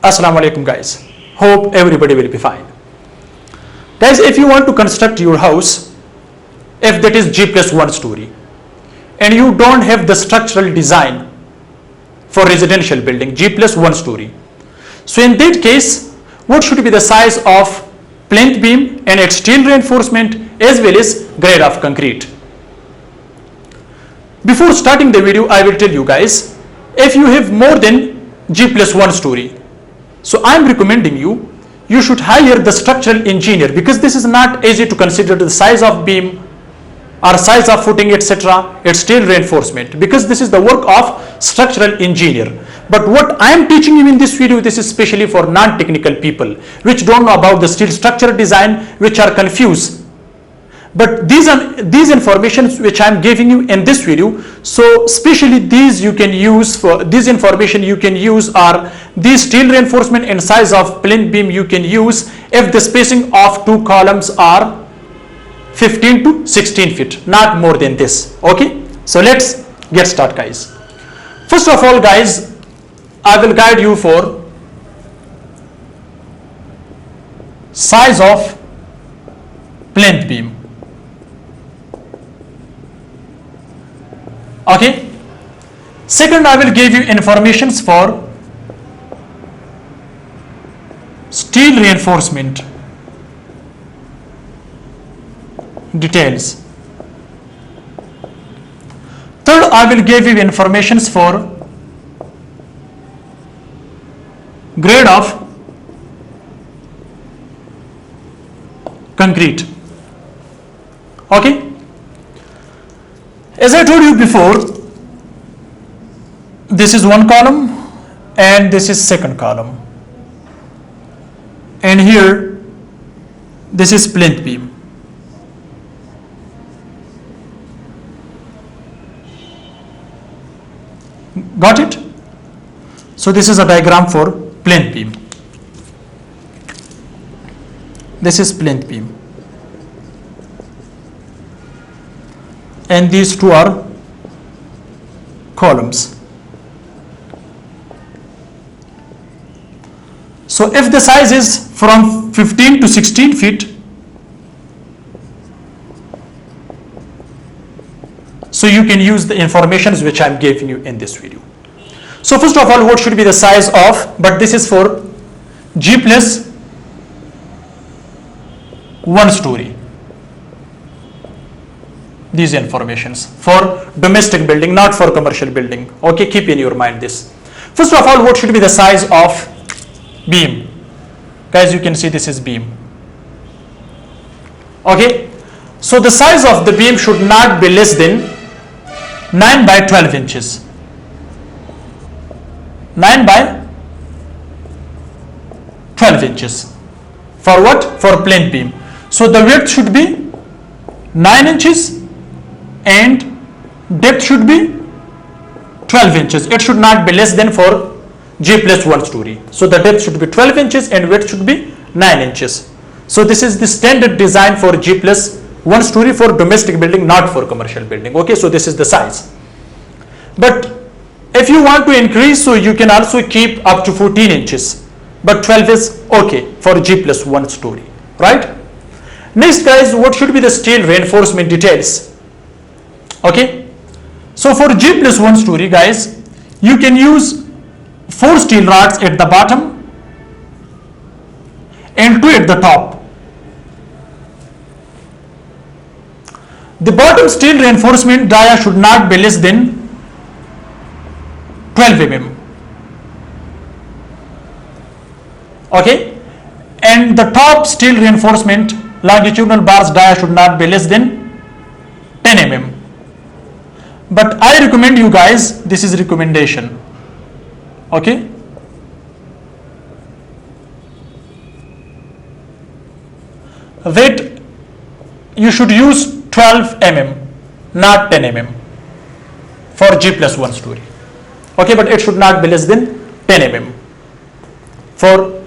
Assalamu alaikum guys. Hope everybody will be fine. Guys, if you want to construct your house, if that is G+1 story, and you don't have the structural design for residential building, G+1 story. So in that case, what should be the size of plinth beam and its steel reinforcement as well as grade of concrete? Before starting the video, I will tell you guys, if you have more than G+1 story, so I am recommending you should hire the structural engineer, because this is not easy to consider the size of beam or size of footing, etc., its steel reinforcement, because this is the work of structural engineer. But what I am teaching you in this video, this is especially for non-technical people which don't know about the steel structure design, which are confused. But these informations which I am giving you in this video, so especially these you can use for this information you can use, or these steel reinforcement and size of plinth beam you can use if the spacing of two columns are 15 to 16 feet, not more than this. Okay, so let's get started guys. First of all guys, I will guide you for size of plinth beam. Okay, second I will give you informations for steel reinforcement details. Third, I will give you informations for grade of concrete. Okay, as I told you before, this is one column and this is second column, and here this is plinth beam. Got it? So this is a diagram for plinth beam. This is plinth beam, and these two are columns. So if the size is from 15 to 16 feet, so you can use the informations which I am giving you in this video. So first of all, what should be the size of, but this is for G+1 story. These informations for domestic building, not for commercial building. Okay, keep in your mind this. First of all, what should be the size of beam? Guys, you can see this is beam. Okay, so the size of the beam should not be less than 9 by 12 inches. 9 by 12 inches. For what? For plinth beam. So the width should be 9 inches and depth should be 12 inches. It should not be less than for G+1 story. So the depth should be 12 inches and width should be 9 inches. So this is the standard design for G+1 story for domestic building, not for commercial building. Okay, so this is the size. But if you want to increase, so you can also keep up to 14 inches. But 12 is okay for G+1 story, right? Next guys, what should be the steel reinforcement details? Okay, so for G+1 story guys, you can use 4 steel rods at the bottom and 2 at the top. The bottom steel reinforcement dia should not be less than 12 mm. Okay, and the top steel reinforcement longitudinal bars dia should not be less than 10 mm. But I recommend you guys, this is recommendation. Okay, that you should use 12 mm, not 10 mm for G+1 story. Okay, but it should not be less than 10 mm for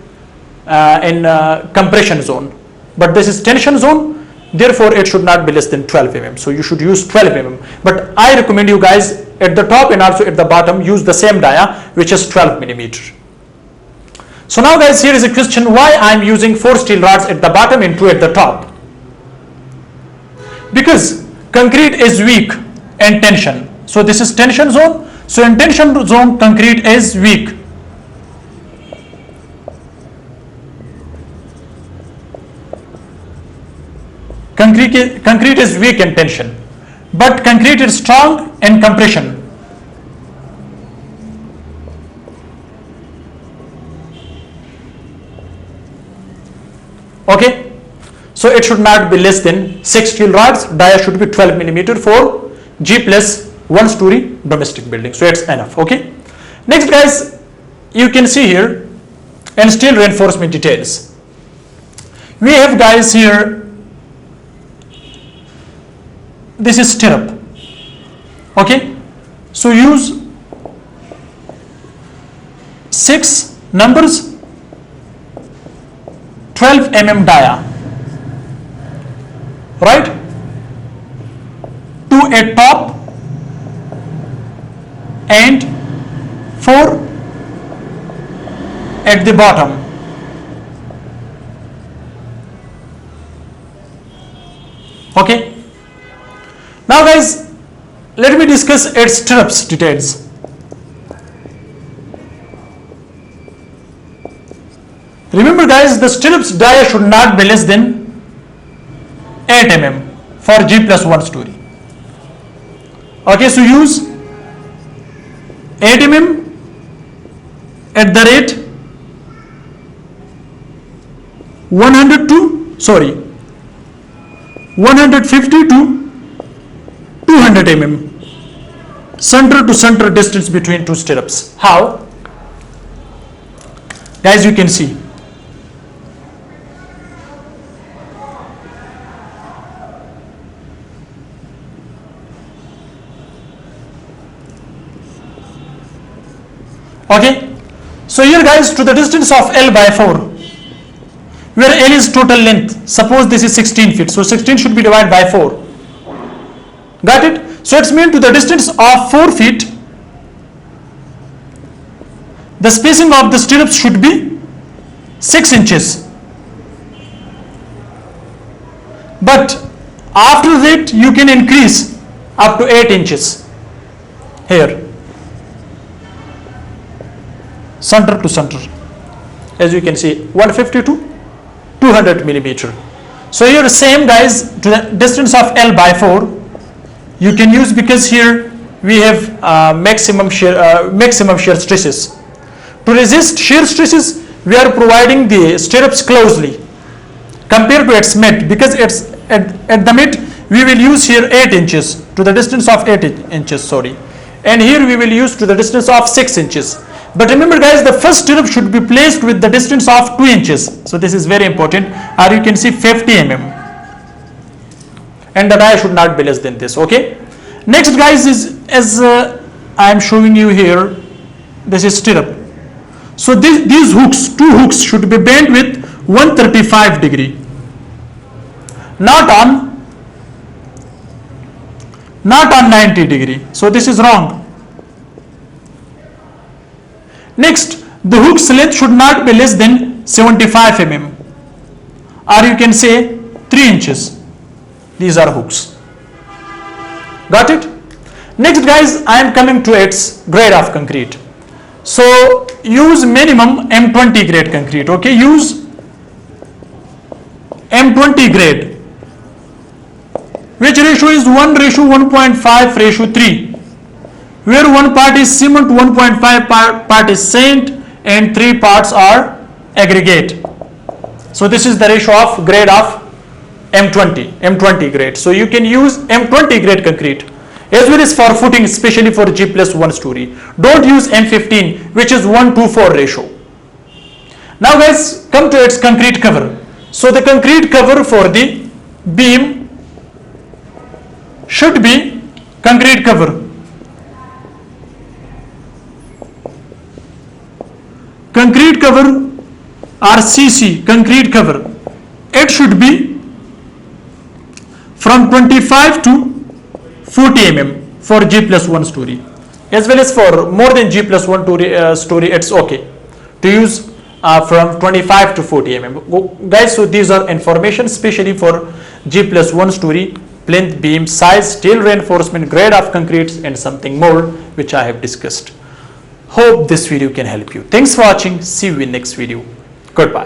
in compression zone. But this is tension zone, therefore it should not be less than 12 mm. So you should use 12 mm. But I recommend you guys at the top and also at the bottom use the same dia, which is 12 millimeter. So now guys, here is a question, why I am using 4 steel rods at the bottom and 2 at the top? Because concrete is weak and tension. So this is tension zone. So in tension zone, concrete is weak. Concrete is weak in tension, but concrete is strong in compression. Okay, so it should not be less than 6 steel rods. Dia should be 12 millimeter for G+1 story domestic building. So it's enough. Okay. Next, guys, you can see here in steel reinforcement details. We have guys here. This is stirrup. Okay. So use 6 numbers. 12 mm dia, right? 2 at top and 4 at the bottom. Okay. Now guys, let me discuss its stirrups details. Remember guys, the stirrups dia should not be less than 8 mm for G+1 story. Okay, so use 8 mm at the rate 150 to 200 mm center to center distance between 2 stirrups. How? Guys, you can see. Okay, so here guys, to the distance of L by 4, where L is total length, suppose this is 16 feet, so 16 should be divided by 4. Got it? So it's mean to the distance of 4 feet, the spacing of the stirrups should be 6 inches. But after that, you can increase up to 8 inches here. Center to center, as you can see, 150 to 200 millimeter. So here same guys, to the distance of L by 4, you can use, because here we have maximum shear stresses. To resist shear stresses, we are providing the stirrups closely compared to its mid, because it's at the mid we will use here 8 inches to the distance of 8 inches, sorry, and here we will use to the distance of 6 inches. But remember guys, the first stirrup should be placed with the distance of 2 inches. So this is very important. Or you can see 50 mm. And the dia should not be less than this. Okay. Next guys is, as I am showing you here, this is stirrup. So these hooks, 2 hooks should be bent with 135 degree. Not on 90 degree. So this is wrong. Next, the hook's length should not be less than 75 mm, or you can say 3 inches. These are hooks. Got it? Next guys, I am coming to its grade of concrete. So use minimum M20 grade concrete. Okay, use M20 grade. Which ratio is 1:1.5:3, where 1 part is cement, 1.5 part is sand, and 3 parts are aggregate. So this is the ratio of grade of M20 grade. So you can use M20 grade concrete as well as for footing, especially for G+1 story. Don't use M15, which is 1:4 ratio. Now guys, come to its concrete cover. So the concrete cover for the beam should be concrete cover. Concrete cover or CC, concrete cover, it should be from 25 to 40 mm for G+1 story. As well as for more than G+1 story, it's okay to use from 25 to 40 mm. Guys, so these are information especially for G+1 story, plinth, beam, size, steel reinforcement, grade of concretes, and something more which I have discussed. Hope this video can help you. Thanks for watching. See you in next video. Goodbye.